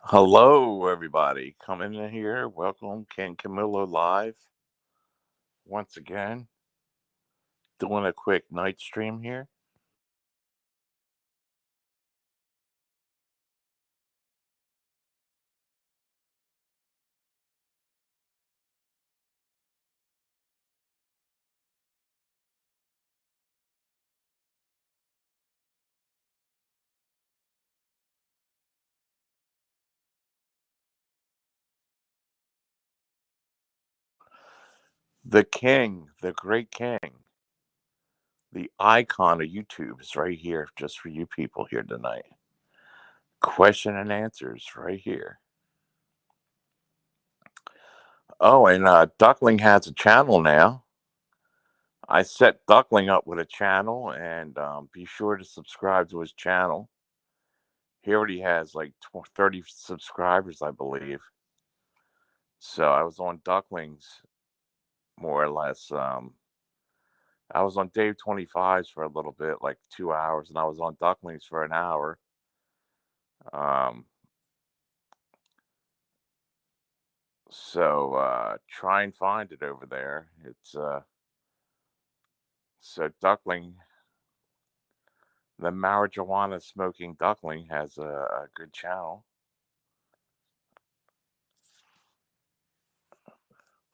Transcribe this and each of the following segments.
Hello, everybody. Coming in here. Welcome, Ken Camillo live once again. Doing a quick night stream here. The king, the great king, the icon of YouTube is right here just for you people here tonight. Question and answers right here. Oh, and Duckling has a channel now. I set Duckling up with a channel, and be sure to subscribe to his channel. He already has like 30 subscribers, I believe. So I was on Ducklings more or less. I was on Dave 25's for a little bit, like 2 hours, and I was on Ducklings for an hour. Um, so try and find it over there. It's so Duckling, the marijuana smoking Duckling has a good channel,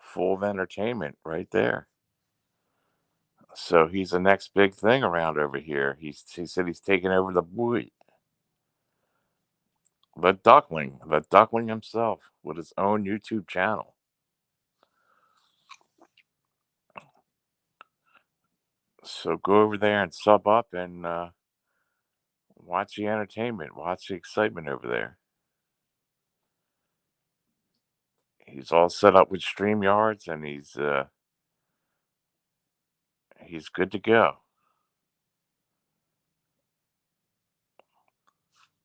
full of entertainment right there. So he's the next big thing around over here. He said he's taking over the Duckling himself with his own YouTube channel. So go over there and sub up and watch the entertainment, watch the excitement over there. He's all set up with StreamYards and he's good to go.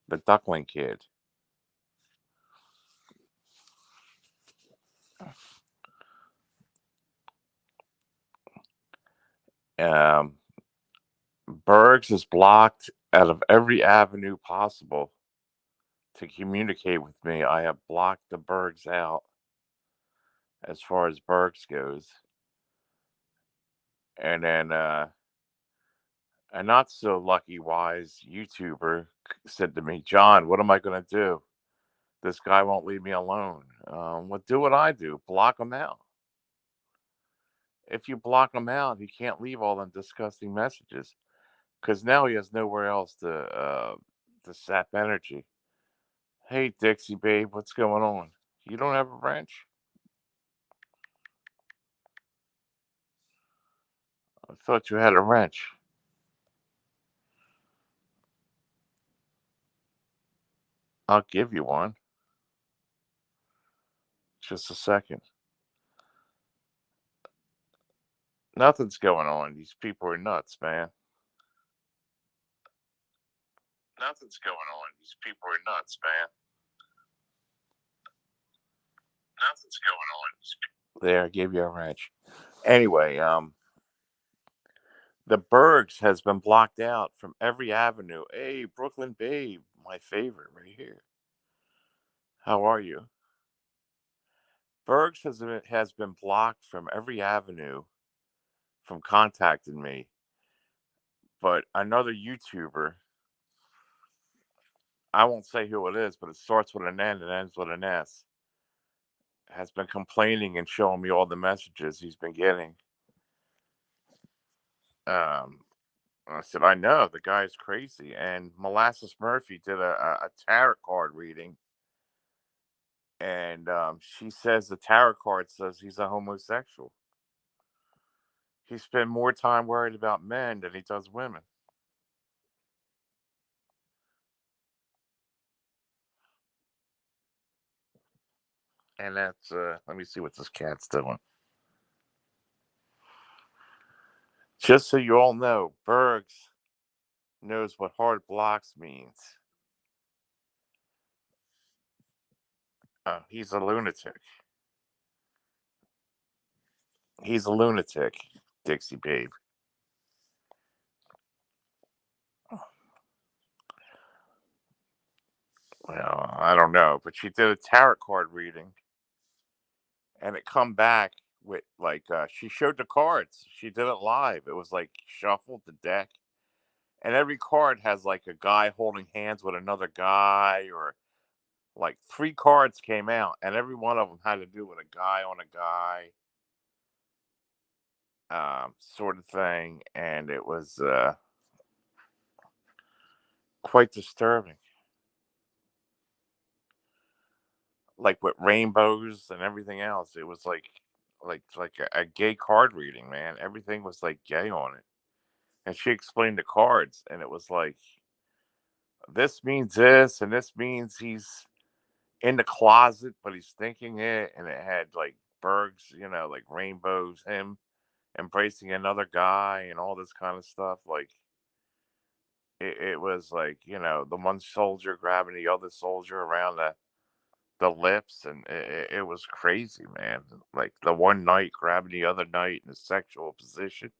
The Duckling Kid. Um, Bergs is blocked out of every avenue possible to communicate with me. I have blocked the Bergs out as far as Bergs goes. And then a not so lucky wise YouTuber said to me, John, what am I going to do? This guy won't leave me alone. Well, do what I do, block him out. If you block him out, he can't leave all them disgusting messages because now he has nowhere else to sap energy. Hey, Dixie babe, what's going on? You don't have a wrench? I thought you had a wrench. I'll give you one. Just a second. Nothing's going on. These people are nuts, man. Nothing's going on. These people are nuts, man. Nothing's going on. There, I gave you a wrench. Anyway, the Bergs has been blocked out from every avenue. Hey, Brooklyn Babe, my favorite right here. How are you? Bergs has been blocked from every avenue from contacting me. But another YouTuber, I won't say who it is, but it starts with an N and ends with an S, has been complaining and showing me all the messages he's been getting. Um, I said, I know the guy's crazy. And Molasses Murphy did a tarot card reading, and she says the tarot card says he's a homosexual. He spent more time worried about men than he does women. And that's let me see what this cat's doing. Just so you all know, Bergs knows what hard blocks means. He's a lunatic. He's a lunatic, Dixie babe. Well, I don't know, but she did a tarot card reading, and it come back with like she showed the cards. She did it live. It was like shuffled the deck, and every card has like a guy holding hands with another guy, or like three cards came out, and every one of them had to do with a guy on a guy, sort of thing, and it was quite disturbing. Like with rainbows and everything else, it was like a gay card reading, man. Everything was like gay on it, and she explained the cards, and it was like this means this, and this means he's in the closet, but he's thinking it, and it had like Berg's, like rainbows, him embracing another guy, and all this kind of stuff. Like it was like the one soldier grabbing the other soldier around the lips, and it was crazy, man. Like the one knight grabbing the other knight in a sexual position,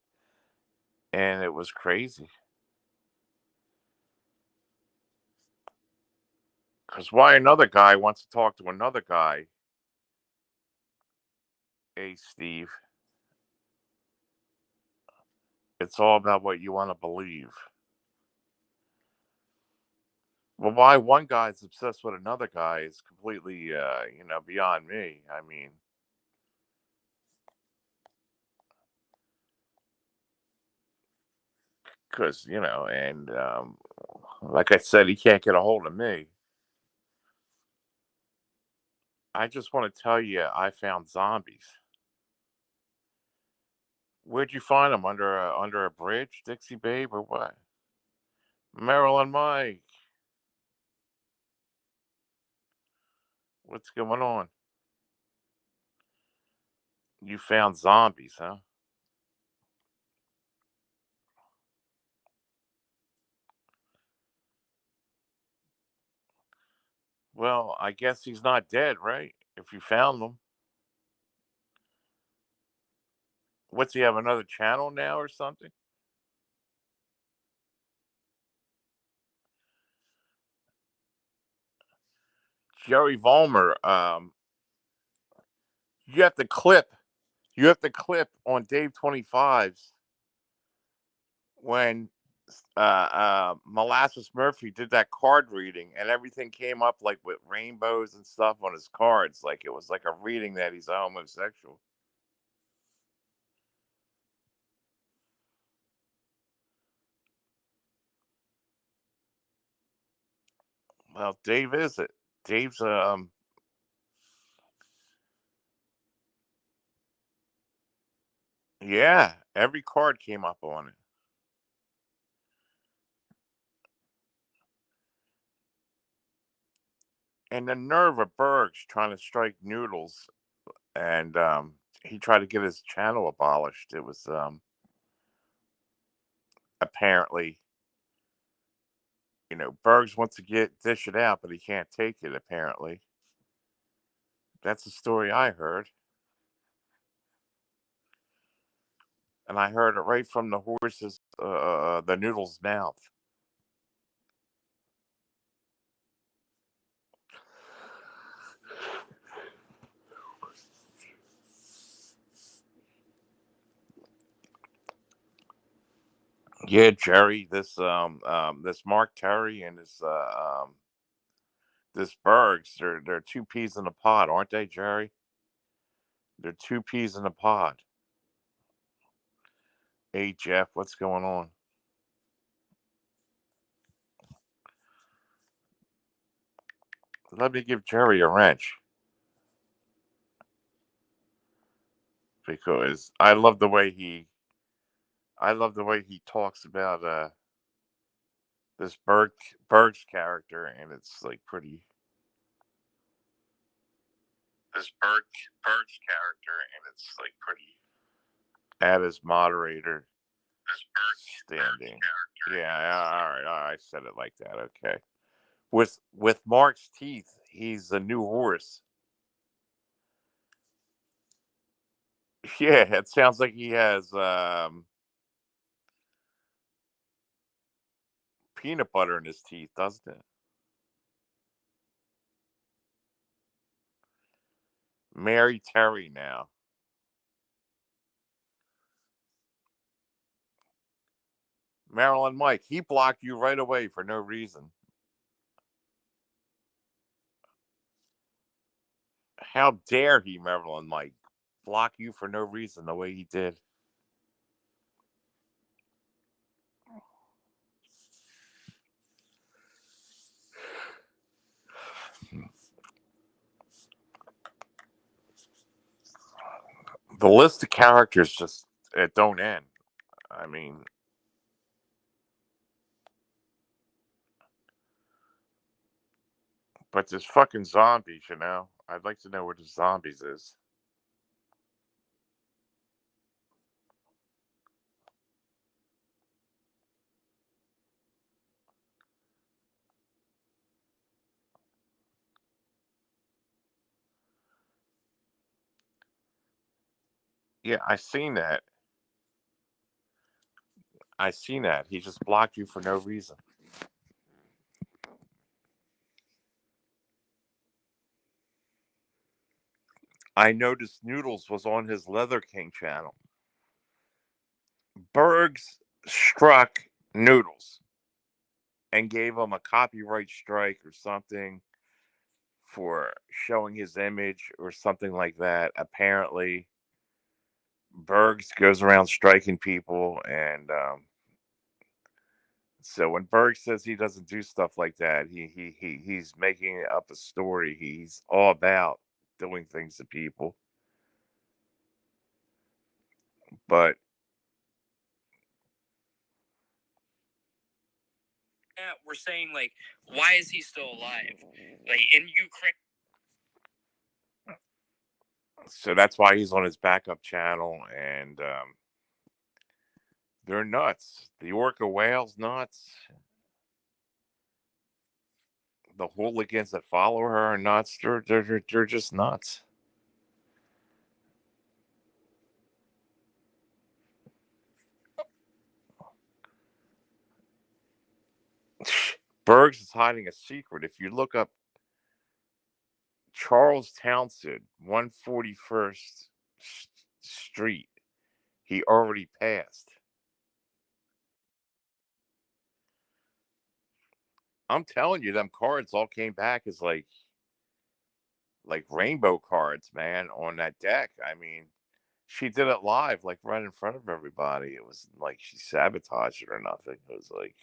and it was crazy. Because why another guy wants to talk to another guy? Hey, Steve, it's all about what you want to believe. Well, why one guy's obsessed with another guy is completely, beyond me. I mean, because and like I said, he can't get a hold of me. I just want to tell you, I found zombies. Where'd you find them? Under a bridge, Dixie Babe, or what? Marilyn Mike, what's going on? You found zombies, huh? Well, I guess he's not dead, right? If you found them, what's he have another channel now or something? Jerry Vollmer, you have to clip. You have to clip on Dave 25's when Molasses Murphy did that card reading, and everything came up like with rainbows and stuff on his cards. Like it was like a reading that he's a homosexual. Well, Dave is it. Dave's yeah, every card came up on it. And the nerve of Berg's trying to strike Noodles, and he tried to get his channel abolished. It was apparently, Bergs wants to get dish it out, but he can't take it. Apparently, that's the story I heard, and I heard it right from the horse's, the Noodles' mouth. Yeah, Jerry, this Mark Terry and this Bergs, they're two peas in a pod, aren't they, Jerry? They're two peas in a pod. Hey, Jeff, what's going on? Let me give Jerry a wrench because I love the way he talks about this Berg's character, and it's like pretty this Berg's character, and it's like pretty at his moderator standing. Yeah, all right, I said it like that. Okay, with Mark's teeth, he's a new horse. Yeah, it sounds like he has peanut butter in his teeth, doesn't it? Mary Terry now. Marilyn Mike, he blocked you right away for no reason. How dare he, Marilyn Mike, block you for no reason the way he did? The list of characters just it don't end. I mean, but there's fucking zombies, you know. I'd like to know where the zombies is. Yeah, I seen that. I seen that. He just blocked you for no reason. I noticed Noodles was on his Leather King channel. Bergs struck Noodles and gave him a copyright strike or something for showing his image or something like that. Apparently, Bergs goes around striking people, and so when Berg says he doesn't do stuff like that, he's making up a story. He's all about doing things to people, but we're saying like, why is he still alive? Like in Ukraine. so that's why he's on his backup channel, and they're nuts. The orca whale's nuts. The hooligans that follow her are nuts. They're just nuts. Bergs is hiding a secret. If you look up Charles Townsend, 141st Street, he already passed. I'm telling you, them cards all came back as like rainbow cards, man, on that deck. I mean, she did it live, like right in front of everybody. It was like she sabotaged it or nothing. It was like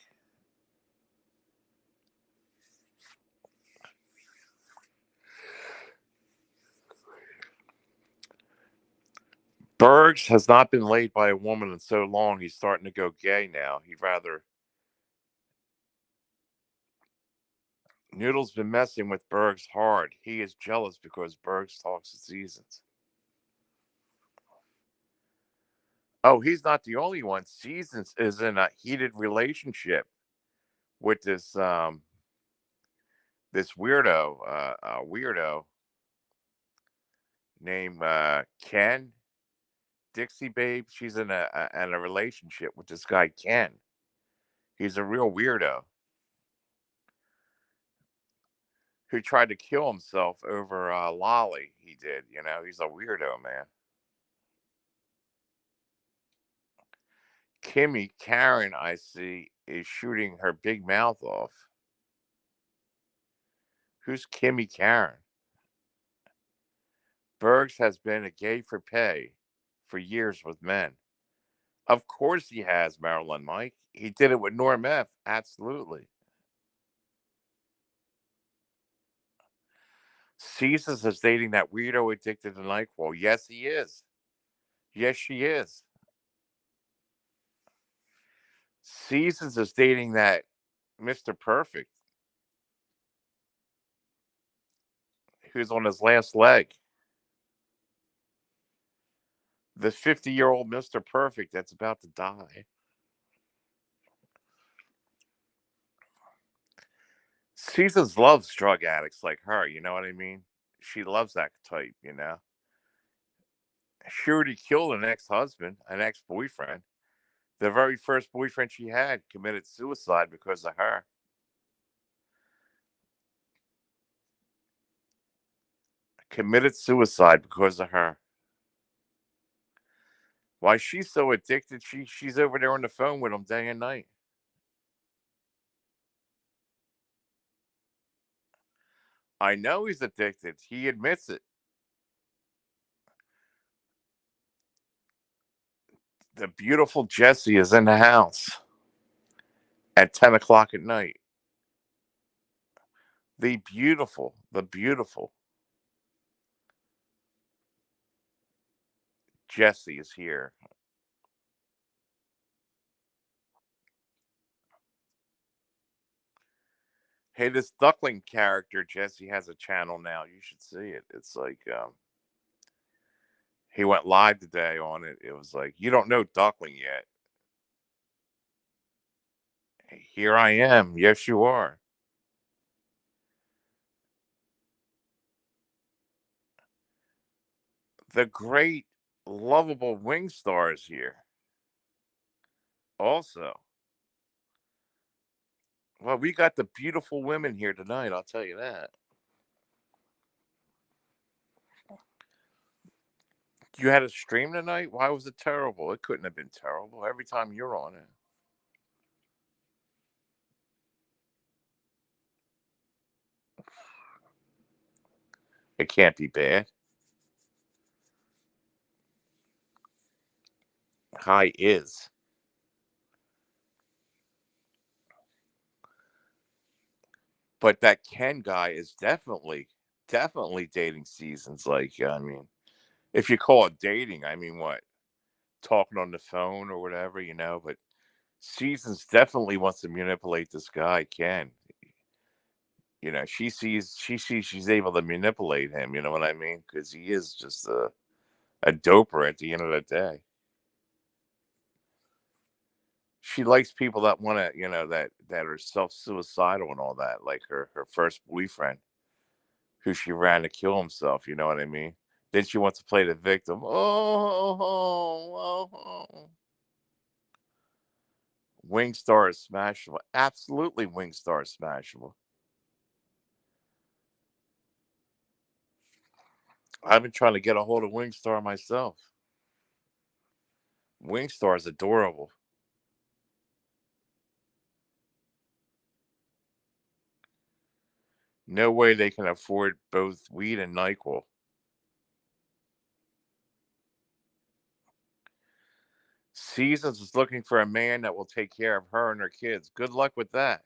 Bergs has not been laid by a woman in so long. He's starting to go gay now. He'd rather Noodle's been messing with Bergs hard. He is jealous because Bergs talks to Seasons. Oh, he's not the only one. Seasons is in a heated relationship with this weirdo named Ken Dixie Babe. She's in a relationship with this guy Ken. He's a real weirdo who tried to kill himself over Lolly. He did, you know. He's a weirdo, man. Kimmy Karen, I see, is shooting her big mouth off. Who's Kimmy Karen? Bergs has been a gay for pay for years with men. Of course he has, Marilyn Mike. He did it with Norm F. Absolutely. Seasons is dating that weirdo addicted to NyQuil. Yes, he is. Yes, she is. Seasons is dating that Mr. Perfect who's on his last leg. The 50-year-old Mr. Perfect that's about to die. Seasons loves drug addicts like her, you know what I mean? She loves that type, you know? She already killed an ex husband, an ex boyfriend. The very first boyfriend she had committed suicide because of her. committed suicide because of her. Why she's so addicted, she's over there on the phone with him day and night. I know he's addicted. He admits it. The beautiful Jessie is in the house at 10 o'clock at night. The beautiful Jessie is here. Hey, this Duckling character, Jesse, has a channel now. You should see it. It's like he went live today on it. It was like, you don't know Duckling yet. Here I am. Yes, you are. The great, lovable Wing Star is here. Also, well, we got the beautiful women here tonight. I'll tell you that. You had a stream tonight? Why was it terrible? It couldn't have been terrible. Every time you're on it, it can't be bad. Hi is. But that Ken guy is definitely dating Seasons. Like, I mean, if you call it dating, I mean, what? Talking on the phone or whatever, but Seasons definitely wants to manipulate this guy, Ken. She sees she's able to manipulate him, you know what I mean? Because he is just a doper at the end of the day. She likes people that want to, that are self-suicidal and all that, like her first boyfriend, who she ran to kill himself, you know what I mean? Then she wants to play the victim. Oh. Wingstar is smashable. Absolutely, Wingstar is smashable. I've been trying to get a hold of Wingstar myself. Wingstar is adorable. No way they can afford both weed and NyQuil. Seasons is looking for a man that will take care of her and her kids. Good luck with that.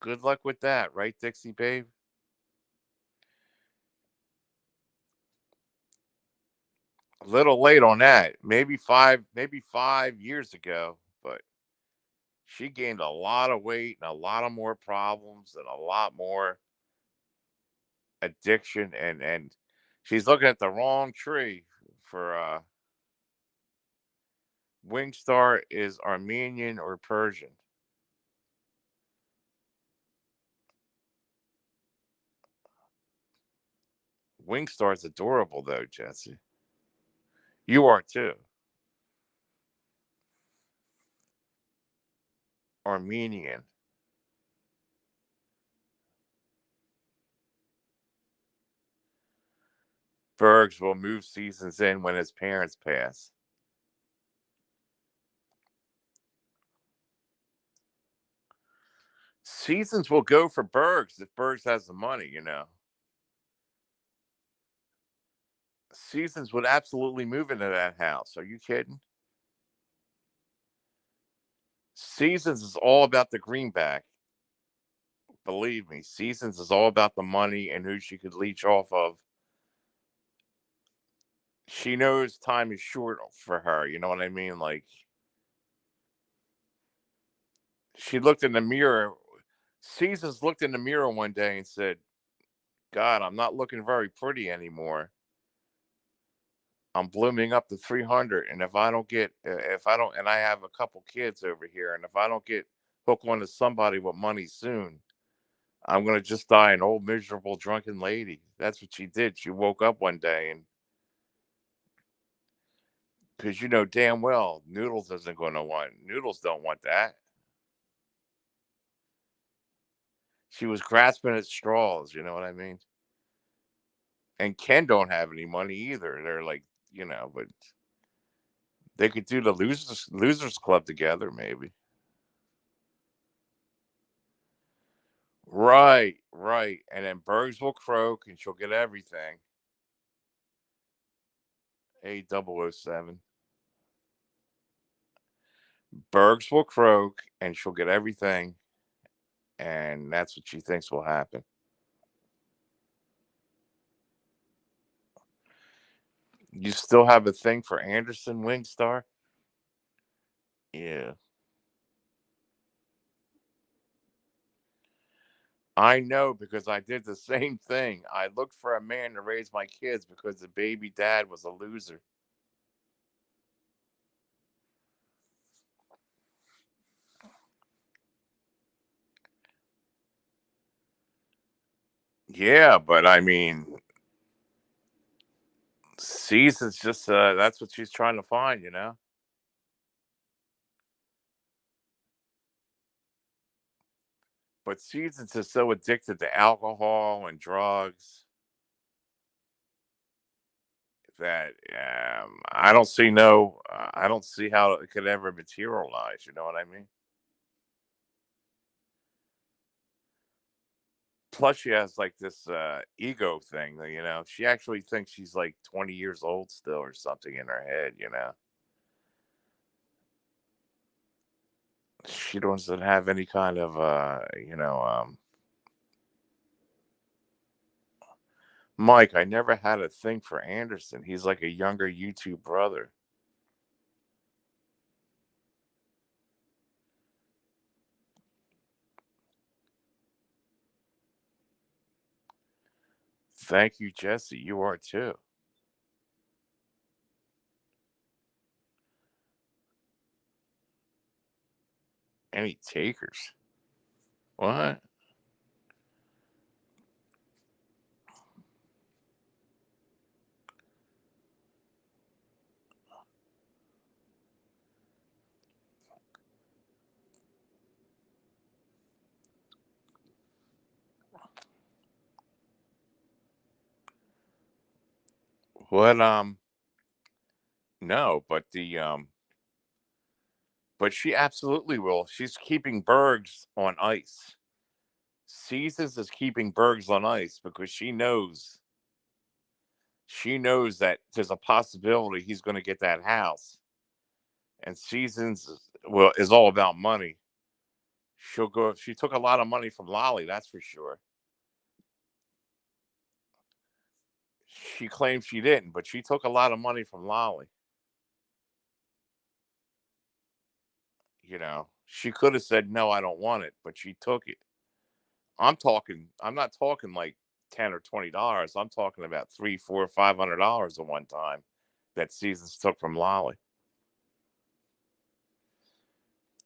Good luck with that, right, Dixie babe? A little late on that. Maybe 5 years ago, but she gained a lot of weight and a lot of more problems and a lot more addiction, and she's looking at the wrong tree for Wingstar is Armenian or Persian. Wingstar is adorable though, Jesse. You are too. Armenian. Bergs will move Seasons in when his parents pass. Seasons will go for Bergs if Bergs has the money. Seasons would absolutely move into that house. Are you kidding? Seasons is all about the greenback. Believe me, Seasons is all about the money and who she could leech off of. She knows time is short for her. You know what I mean? Like, she looked in the mirror. Seasons looked in the mirror one day and said, God, I'm not looking very pretty anymore. I'm blooming up to 300. And and I have a couple kids over here, and if I don't get hooked onto somebody with money soon, I'm going to just die an old, miserable, drunken lady. That's what she did. She woke up one day, and because you know damn well Noodles don't want that. She was grasping at straws, you know what I mean? And Ken don't have any money either. They're like, but they could do the losers club together, maybe. Right, right. And then birds will croak, and she'll get everything. A 007. Bergs will croak, and she'll get everything, and that's what she thinks will happen. You still have a thing for Anderson Wingstar? Yeah. I know because I did the same thing. I looked for a man to raise my kids because the baby dad was a loser. Yeah, but I mean, Season's just that's what she's trying to find. But Season's is so addicted to alcohol and drugs that I don't see how it could ever materialize. You know what I mean? Plus, she has like this ego thing. She actually thinks she's like 20 years old still or something in her head. She doesn't have any kind of Mike, I never had a thing for Anderson. He's like a younger YouTube brother. Thank you, Jesse. You are too. Any takers? What? What? No, but she absolutely will. She's keeping Bergs on ice. Seasons is keeping Bergs on ice because she knows that there's a possibility he's going to get that house. And Seasons is all about money. She'll go. She took a lot of money from Lolly, that's for sure. She claims she didn't, but she took a lot of money from Lolly. She could have said no, I don't want it, but she took it. I'm not talking like $10 or $20. I'm talking about three, four, $500 at one time that Seasons took from Lolly.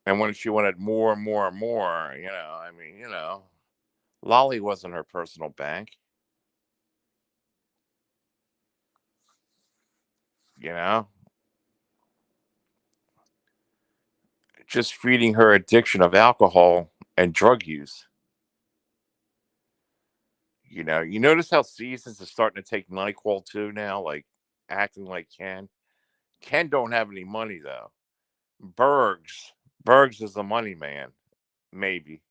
And when she wanted more and more and more, I mean, Lolly wasn't her personal bank, you know, just feeding her addiction of alcohol and drug use. You notice how Seasons is starting to take NyQuil too now, like acting like Ken. Ken don't have any money though. Bergs, Bergs is the money man, maybe.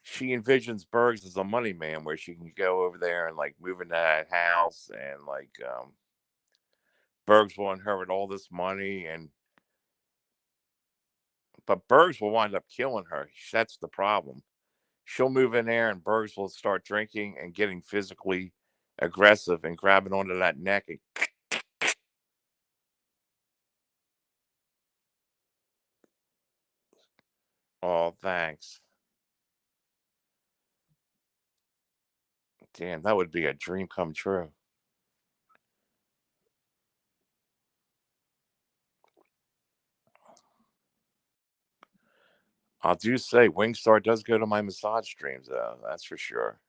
She envisions Bergs as a money man where she can go over there and like move into that house and like Bergs will inherit all this money but Bergs will wind up killing her. That's the problem. She'll move in there and Bergs will start drinking and getting physically aggressive and grabbing onto that neck and oh thanks. Damn, that would be a dream come true. I do say Wingstar does go to my massage streams though, that's for sure.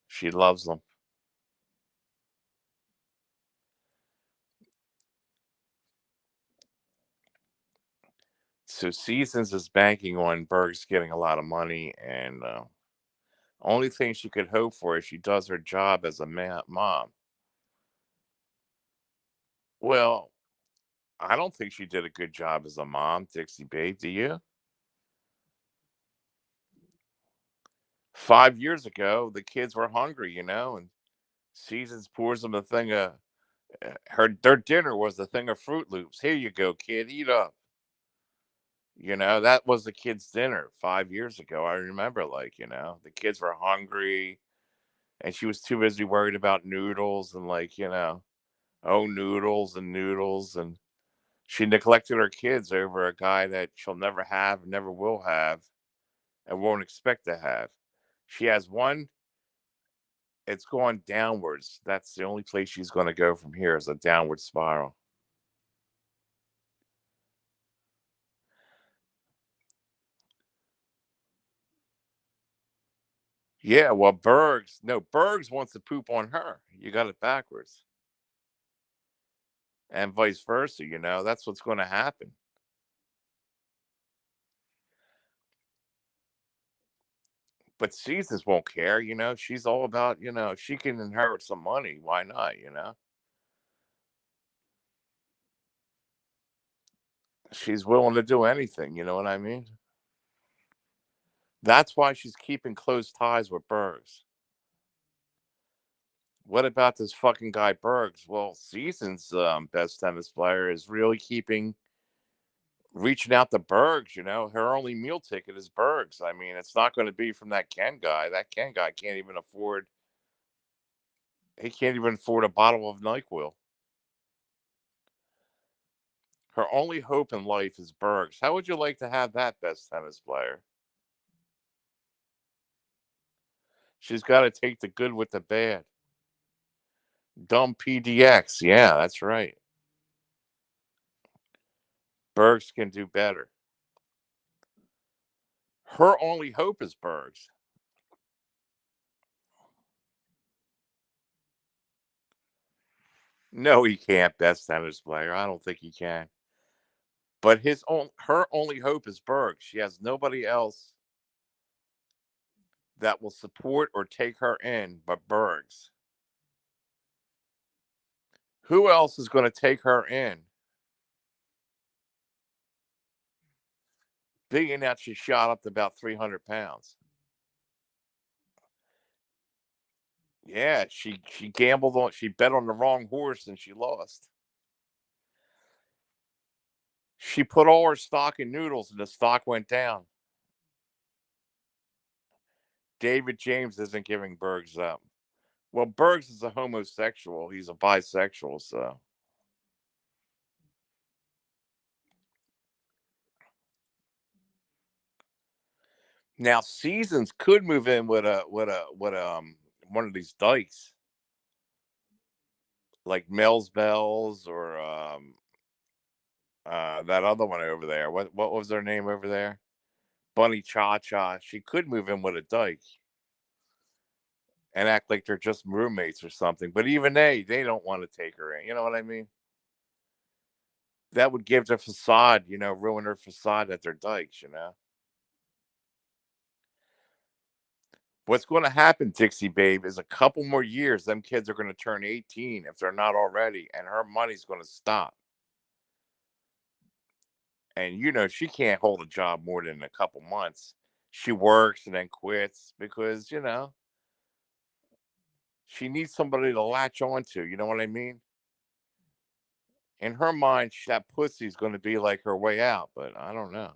She loves them. So Seasons is banking on Berg's getting a lot of money, and only thing she could hope for is she does her job as a mom. Well, I don't think she did a good job as a mom, Dixie Babe. Do you? 5 years ago, the kids were hungry, and Seasons pours them a thing of their dinner was a thing of Fruit Loops. Here you go, kid, eat up. That was the kids' dinner 5 years ago. I remember, the kids were hungry, and she was too busy worried about noodles and oh, noodles and noodles, and she neglected her kids over a guy that she'll never have, never will have, and won't expect to have. She has one. It's going downwards. That's the only place she's going to go from here is a downward spiral. Yeah, well, Bergs wants to poop on her. You got it backwards. And vice versa, that's what's going to happen. But Seasons won't care, she's all about, if she can inherit some money, why not? She's willing to do anything, you know what I mean? That's why she's keeping close ties with Bergs. What about this fucking guy Bergs? Well, Seasons best tennis player is really reaching out to Bergs, her only meal ticket is Bergs. I mean, it's not going to be from that Ken guy. That Ken guy can't even afford a bottle of NyQuil. Her only hope in life is Bergs. How would you like to have that best tennis player? She's got to take the good with the bad. Dumb PDX. Yeah, that's right. Bergs can do better. Her only hope is Bergs. No, he can't best tennis player. I don't think he can. But her only hope is Bergs. She has nobody else that will support or take her in but Bergs. Who else is going to take her in? Being that she shot up to about 300 pounds. Yeah, she bet on the wrong horse and she lost. She put all her stock in noodles and the stock went down. David James isn't giving Bergs up. Well, Bergs is a homosexual. He's a bisexual, so now Seasons could move in with one of these dykes like Mel's Bells or that other one over there. What was their name over there? Bunny Cha Cha. She could move in with a dyke and act like they're just roommates or something. But even they don't want to take her in. You know what I mean? That would give their facade, ruin her facade that they're dykes. What's going to happen, Dixie Babe, is a couple more years, them kids are going to turn 18 if they're not already, and her money's going to stop. And she can't hold a job more than a couple months. She works and then quits because she needs somebody to latch on to. You know what I mean? In her mind, that pussy's going to be like her way out, but I don't know.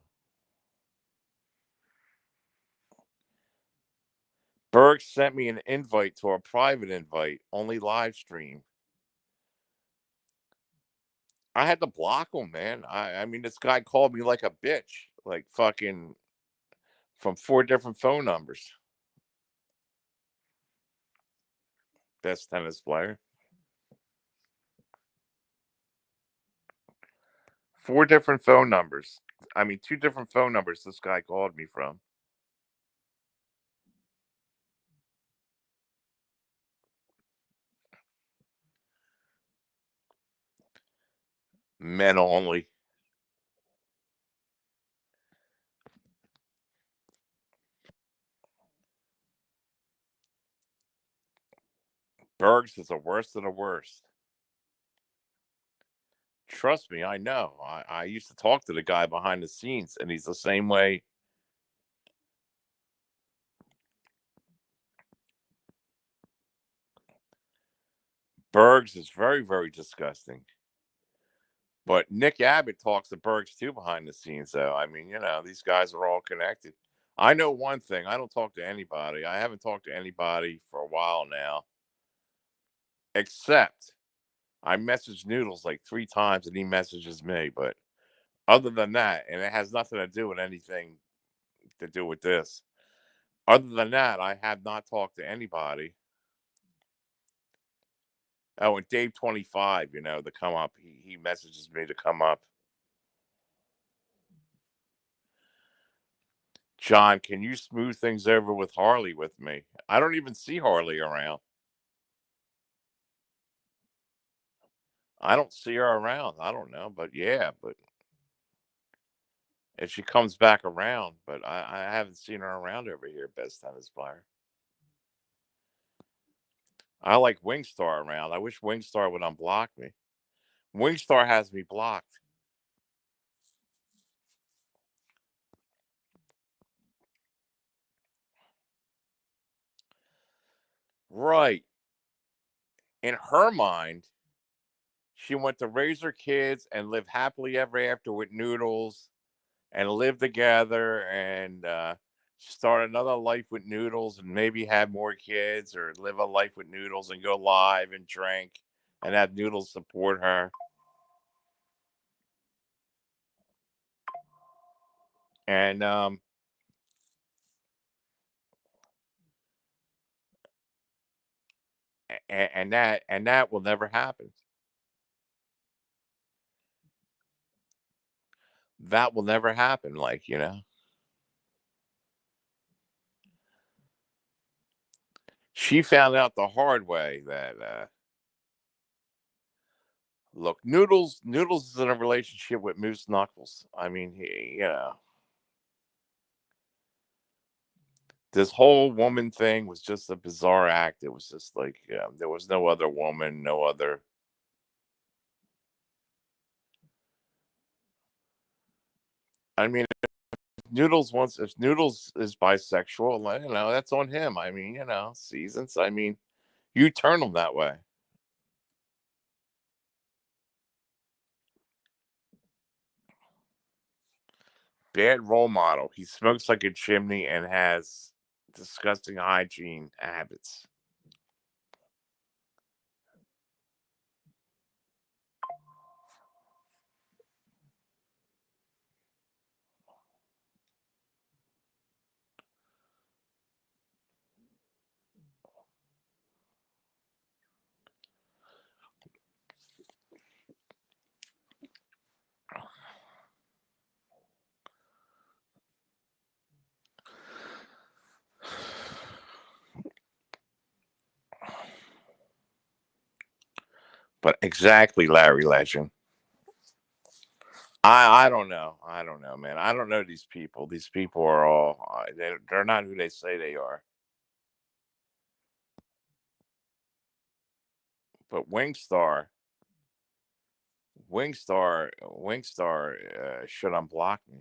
Berg sent me an invite to a private invite, only live stream. I had to block him, man. I mean, this guy called me like a bitch, like fucking from 4 different phone numbers. Best tennis player. 4 different phone numbers. I mean, 2 different phone numbers this guy called me from. Men only. Bergs is the worst of the worst. Trust me, I know. I used to talk to the guy behind the scenes, and he's the same way. Bergs is very, very disgusting. But Nick Abbott talks to Bergs too behind the scenes, though. I mean, these guys are all connected. I know one thing: I don't talk to anybody. I haven't talked to anybody for a while now, except I messaged Noodles like 3 times, and he messages me. But other than that, and it has nothing to do with anything to do with this. Other than that, I have not talked to anybody. Oh, and Dave 25, to come up. He messages me to come up. John, can you smooth things over with Harley with me? I don't even see Harley around. I don't see her around. I don't know, but yeah, but if she comes back around, but I haven't seen her around over here, Best Tennis Player. I like Wingstar around. I wish Wingstar would unblock me. Wingstar has me blocked. Right. In her mind, she went to raise her kids and live happily ever after with Noodles and live together and start another life with Noodles and maybe have more kids or live a life with Noodles and go live and drink and have Noodles support her. And and that will never happen. That will never happen. Like, she found out the hard way that look, Noodles is in a relationship with Moose Knuckles. I mean, this whole woman thing was just a bizarre act. It was just like there was no other woman, no other. I mean, if Noodles is bisexual, that's on him. I mean, seasons. I mean, you turn them that way. Bad role model. He smokes like a chimney and has disgusting hygiene habits. But exactly, Larry Legend. I don't know. I don't know, man. I don't know these people. These people are all they're not who they say they are. But Wingstar should unblock me.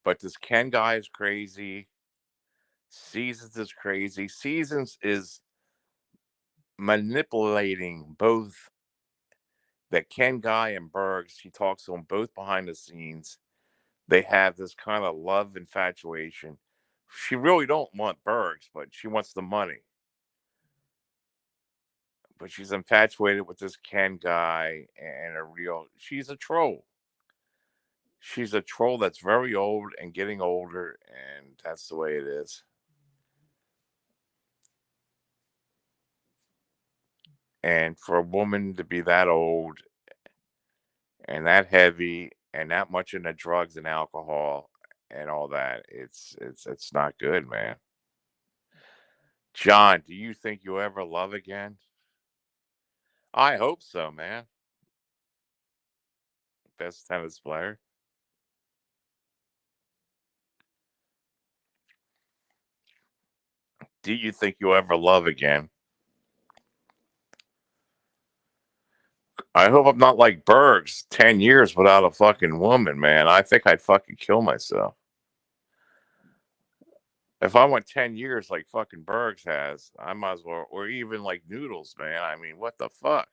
But this Ken guy is crazy. Seasons is crazy. Seasons is manipulating both the Ken guy and Bergs. He talks to them both behind the scenes. They have this kind of love infatuation. She really don't want Bergs, but she wants the money. But she's infatuated with this Ken guy and she's a troll. She's a troll that's very old and getting older, and that's the way it is. And for a woman to be that old and that heavy and that much into drugs and alcohol and all that, it's not good, man. John, do you think you'll ever love again? I hope so, man. Best tennis player. Do you think you'll ever love again? I hope I'm not like Bergs, 10 years without a fucking woman, man. I think I'd fucking kill myself. If I went 10 years like fucking Bergs has, I might as well, or even like Noodles, man. I mean, what the fuck?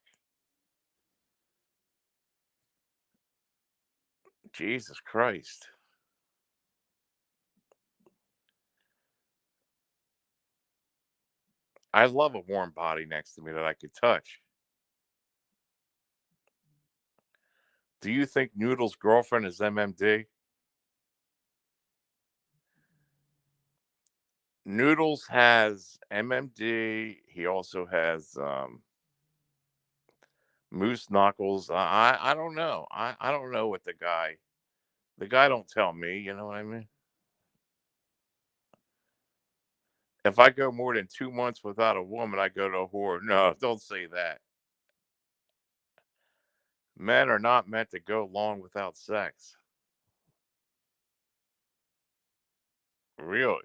Jesus Christ. I love a warm body next to me that I could touch. Do you think Noodles' girlfriend is MMD? Noodles has MMD. He also has Moose Knuckles. I don't know. I don't know what the guy don't tell me. You know what I mean? If I go more than 2 months without a woman, I go to a whore. No, don't say that. Men are not meant to go long without sex. Really?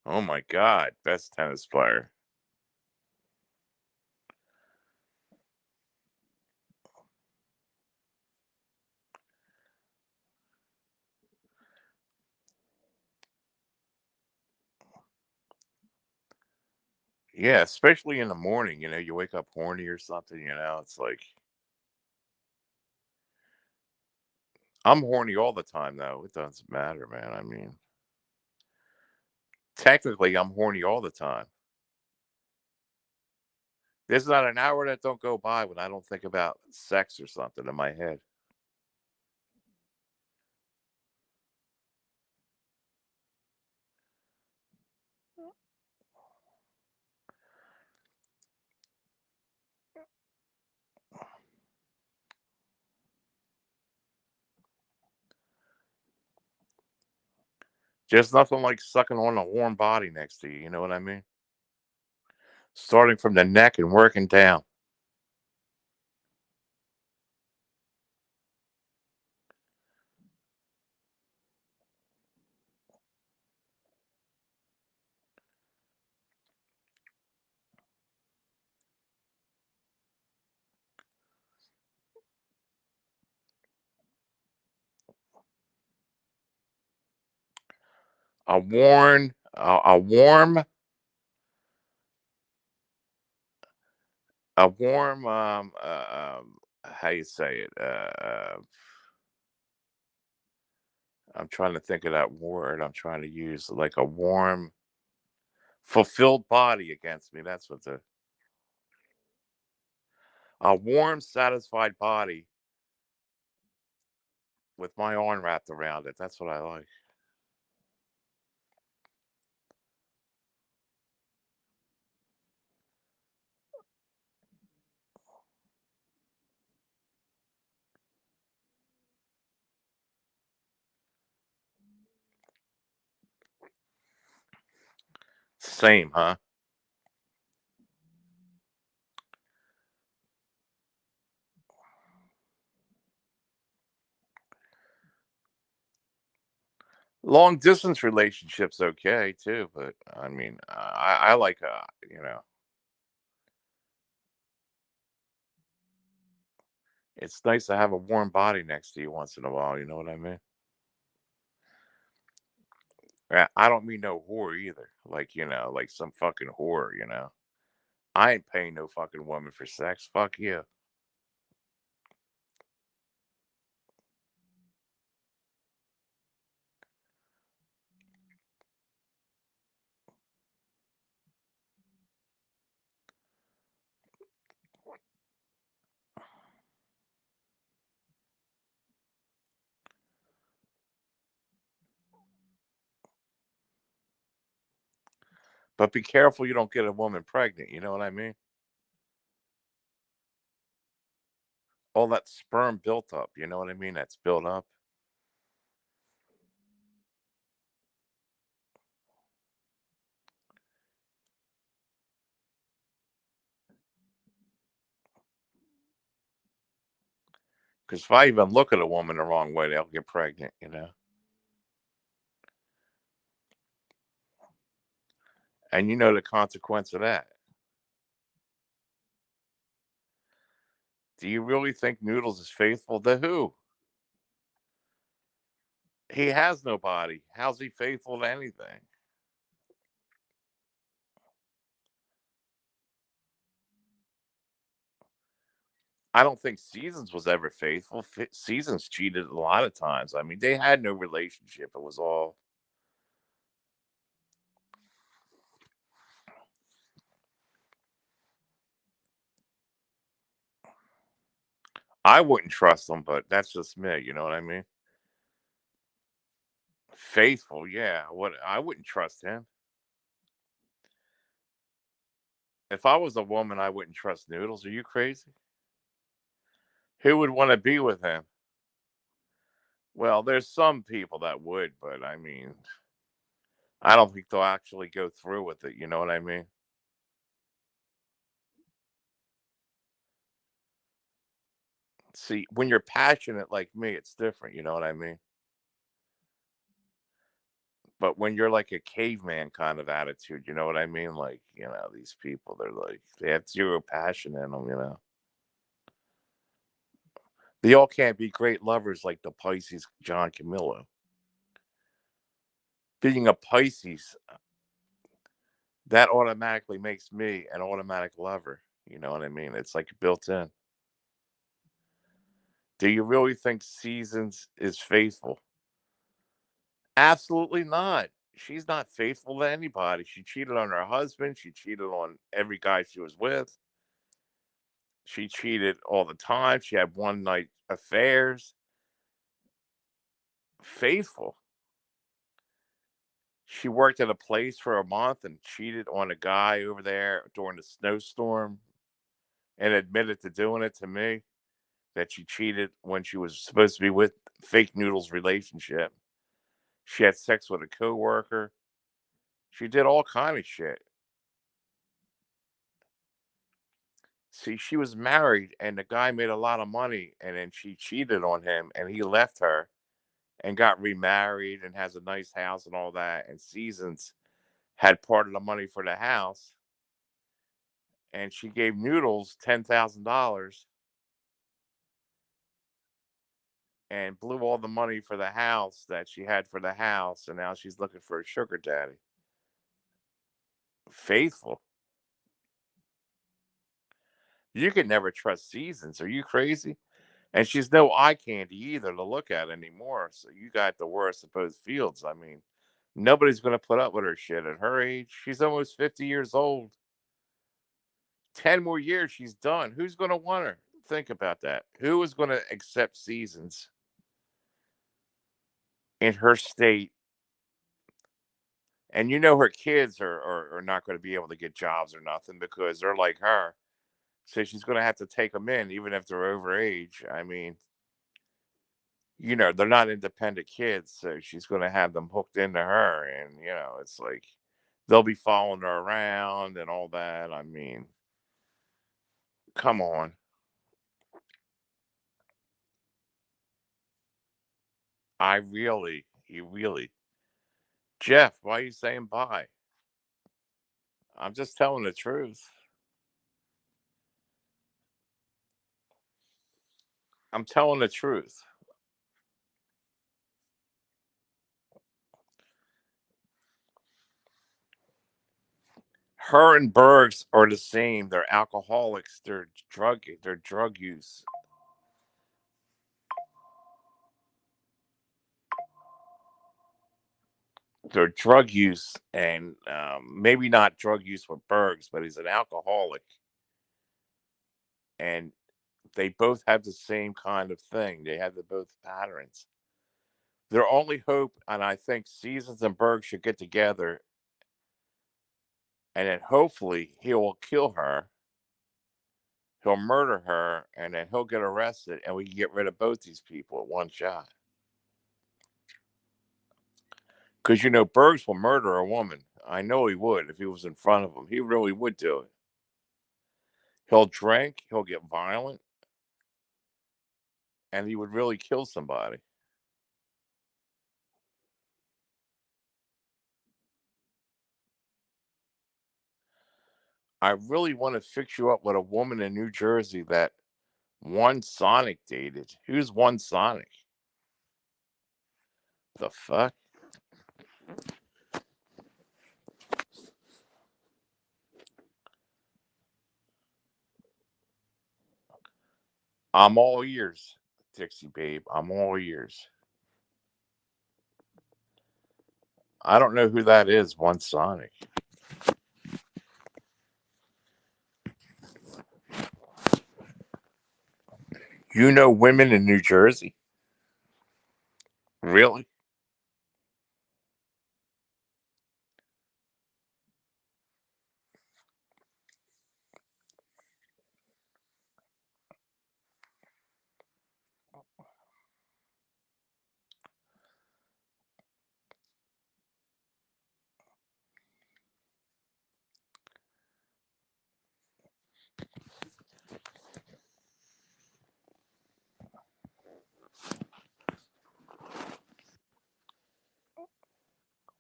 Oh my God. Best tennis player. Yeah, especially in the morning, you wake up horny or something, it's like I'm horny all the time though. It doesn't matter, man. I mean, technically I'm horny all the time. There's not an hour that don't go by when I don't think about sex or something in my head. Just nothing like sucking on a warm body next to you, you know what I mean? Starting from the neck and working down. A warm, how you say it? I'm trying to think of that word I'm trying to use, like a warm, fulfilled body against me. That's what a warm, satisfied body with my arm wrapped around it. That's what I like. Same, huh? Long distance relationships okay too, but I mean, I like it's nice to have a warm body next to you once in a while. You know what I mean? I don't mean no whore either. Like like some fucking whore. I ain't paying no fucking woman for sex. Fuck you. But be careful you don't get a woman pregnant. You know what I mean? all that sperm built up. You know what I mean? That's built up. Because if I even look at a woman the wrong way, they'll get pregnant. And you know the consequence of that. Do you really think Noodles is faithful to who? He has nobody. How's he faithful to anything? I don't think Seasons was ever faithful. Seasons cheated a lot of times. I mean, they had no relationship. It was all. I wouldn't trust him, but that's just me. You know what I mean? Faithful, yeah. What I wouldn't trust him. If I was a woman, I wouldn't trust Noodles. Are you crazy? Who would want to be with him? Well, there's some people that would, but I mean, I don't think they'll actually go through with it. You know what I mean? See, when you're passionate like me, it's different. You know what I mean? But when you're like a caveman kind of attitude, you know what I mean? Like, these people, they're like, they have zero passion in them. They all can't be great lovers like the Pisces, John Camillo. Being a Pisces, that automatically makes me an automatic lover. You know what I mean? It's like built in. Do you really think Seasons is faithful? Absolutely not. She's not faithful to anybody. She cheated on her husband. She cheated on every guy she was with. She cheated all the time. She had one night affairs. Faithful. She worked at a place for a month and cheated on a guy over there during the snowstorm and admitted to doing it to me, that she cheated when she was supposed to be with fake Noodles relationship. She had sex with a coworker. She did all kind of shit. See, she was married and the guy made a lot of money and then she cheated on him and he left her and got remarried and has a nice house and all that. And Seasons had part of the money for the house and she gave Noodles $10,000 and blew all the money for the house that she had for the house. And now she's looking for a sugar daddy. Faithful. You can never trust Seasons. Are you crazy? And she's no eye candy either to look at anymore. So you got the worst of both fields. I mean, nobody's going to put up with her shit at her age. She's almost 50 years old. 10 more years, she's done. Who's going to want her? Think about that. Who is going to accept Seasons in her state? And her kids are not going to be able to get jobs or nothing because they're like her. So she's going to have to take them in, even if they're over age. I mean, they're not independent kids, so she's gonna have them hooked into her, and it's like they'll be following her around and all that. I mean, come on. You really, Jeff, why are you saying bye? I'm just telling the truth. I'm telling the truth. Her and Bergs are the same. They're alcoholics. They're drug use. They're drug use, and maybe not drug use with Bergs, but he's an alcoholic, and they both have the same kind of thing. They have the both patterns. Their only hope, and I think Seasons and Berg should get together, and then hopefully he will kill her, He'll murder her, and then he'll get arrested, and we can get rid of both these people at one shot. Because Bergs will murder a woman. I know he would if he was in front of him. He really would do it. He'll drink, he'll get violent, and he would really kill somebody. I really want to fix you up with a woman in New Jersey that One Sonic dated. Who's One Sonic? The fuck? I'm all ears, Dixie babe. I'm all ears. I don't know who that is, One Sonic. You know women in New Jersey? Really?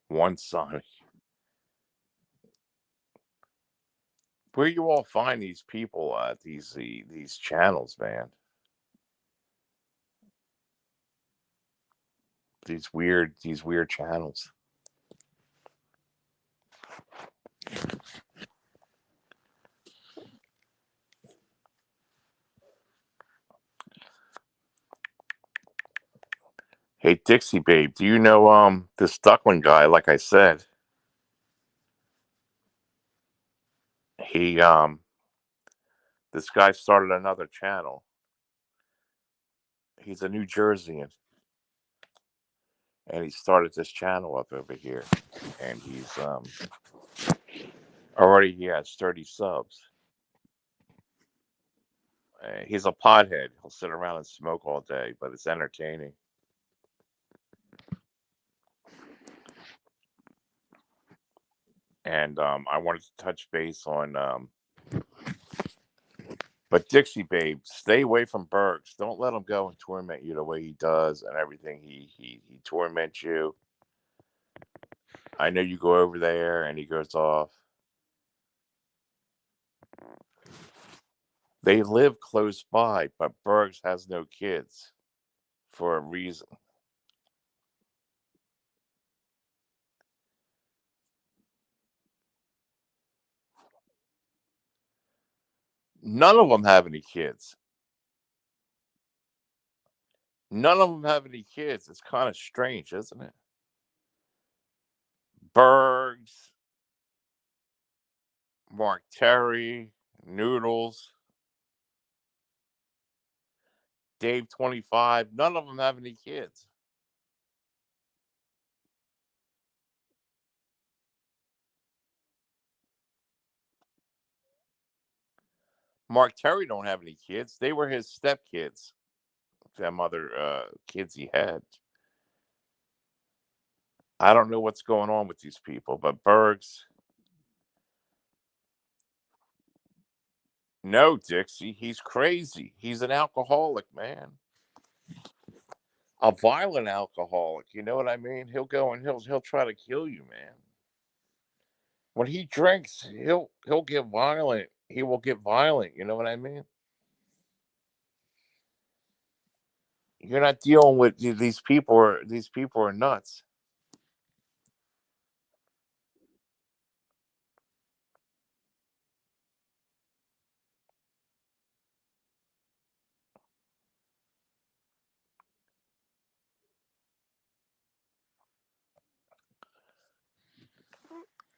One Sonic. Where you all find these people at these channels, man? These weird channels. Hey Dixie babe, do you know this Duckling guy? Like I said, he this guy started another channel. He's a New Jerseyan, and he started this channel up over here, and he's already he has 30 subs. He's a pothead. He'll sit around and smoke all day, but it's entertaining. And I wanted to touch base on but Dixie babe, stay away from Bergs. Don't let him go and torment you the way he does and everything. He torments you. I know you go over there and he goes off. They live close by, but Bergs has no kids for a reason. None of them have any kids. None of them have any kids. It's kind of strange, isn't it? Bergs, Mark Terry, Noodles, Dave 25. None of them have any kids. Mark Terry don't have any kids. They were his stepkids. Them other kids he had. I don't know what's going on with these people, but Bergs, no, Dixie, he's crazy. He's an alcoholic, man. A violent alcoholic. You know what I mean? He'll go and he'll try to kill you, man. When he drinks, he'll get violent. He will get violent. You know what I mean? You're not dealing with these people. These people are nuts.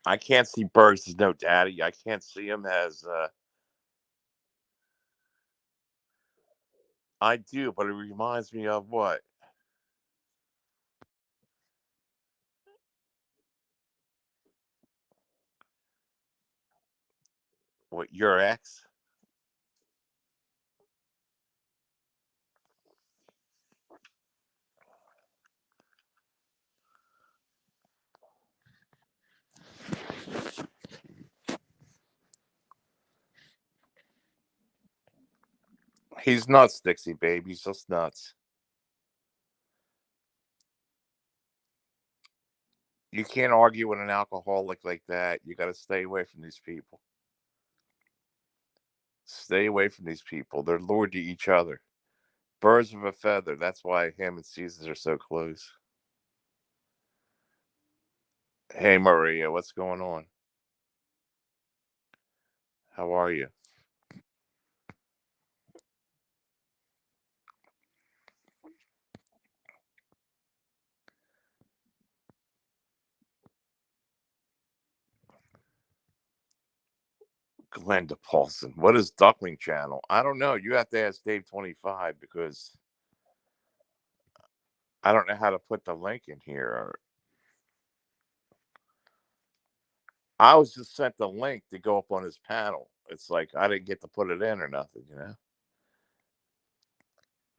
I can't see Bergs as no daddy. I can't see him as I do, but it reminds me of what? What, your ex? He's nuts, Dixie babe. He's just nuts. You can't argue with an alcoholic like that. You got to stay away from these people. Stay away from these people. They're lured to each other. Birds of a feather. That's why him and Caesar are so close. Hey, Maria, what's going on? How are you? Glenda Paulson. What is Duckling Channel? I don't know. You have to ask Dave25 because I don't know how to put the link in here. I was just sent the link to go up on his panel. It's like I didn't get to put it in or nothing, you know?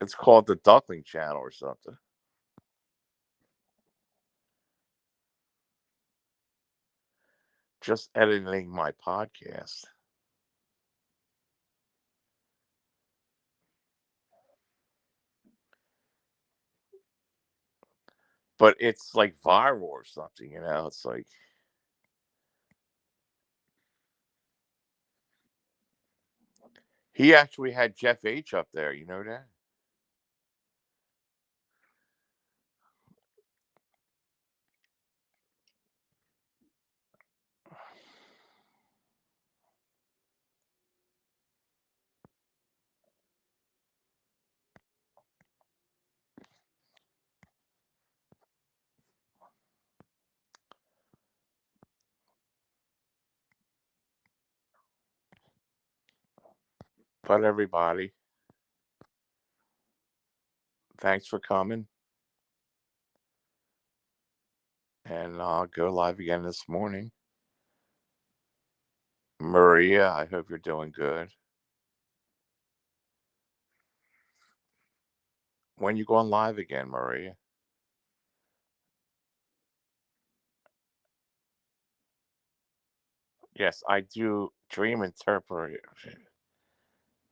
It's called the Duckling Channel or something. Just editing my podcast. But it's like viral or something, you know? It's like he actually had Jeff H up there, you know that? But everybody, thanks for coming. And I'll go live again this morning. Maria, I hope you're doing good. When you going live again, Maria? Yes, I do dream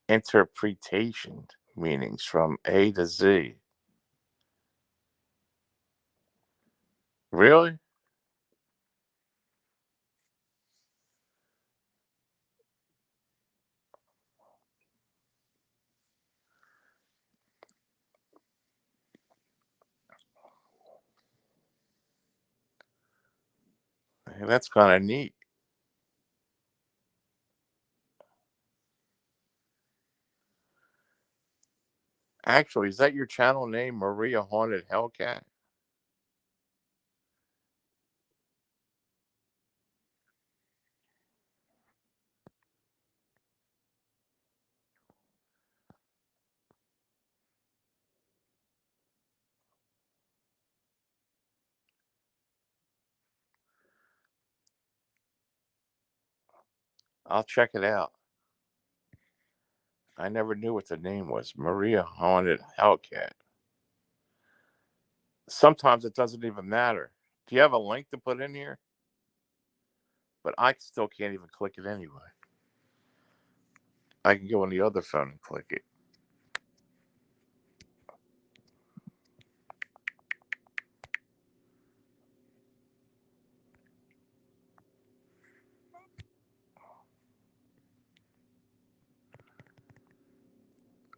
interpretation meanings from A to Z. Really? Hey, that's kind of neat. Actually, is that your channel name, Maria Haunted Hellcat? I'll check it out. I never knew what the name was. Maria Haunted Hellcat. Sometimes it doesn't even matter. Do you have a link to put in here? But I still can't even click it anyway. I can go on the other phone and click it.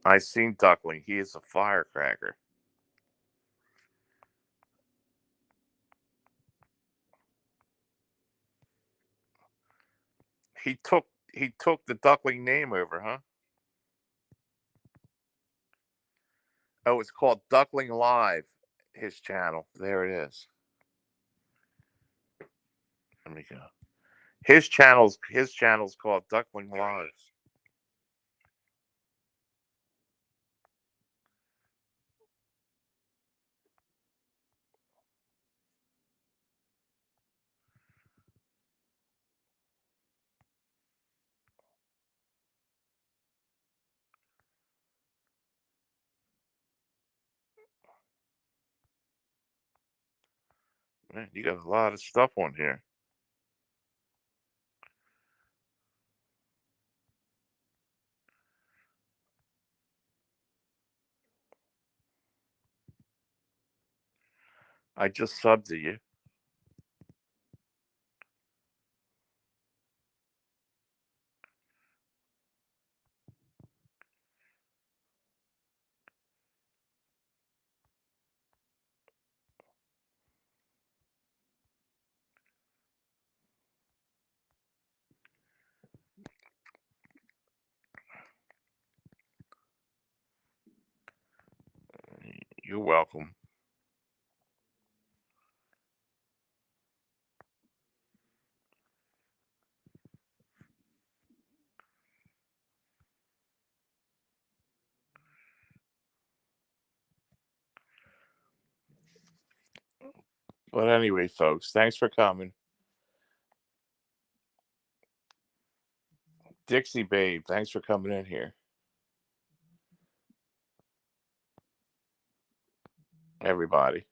I seen Duckling. He is a firecracker. He took the Duckling name over, huh? Oh, it's called Duckling Live. His channel. There it is. Let me go. His channel's called Duckling Live. Man, you got a lot of stuff on here. I just subbed to you. You're welcome. But anyway, folks, thanks for coming. Dixie Babe, thanks for coming in here. Everybody.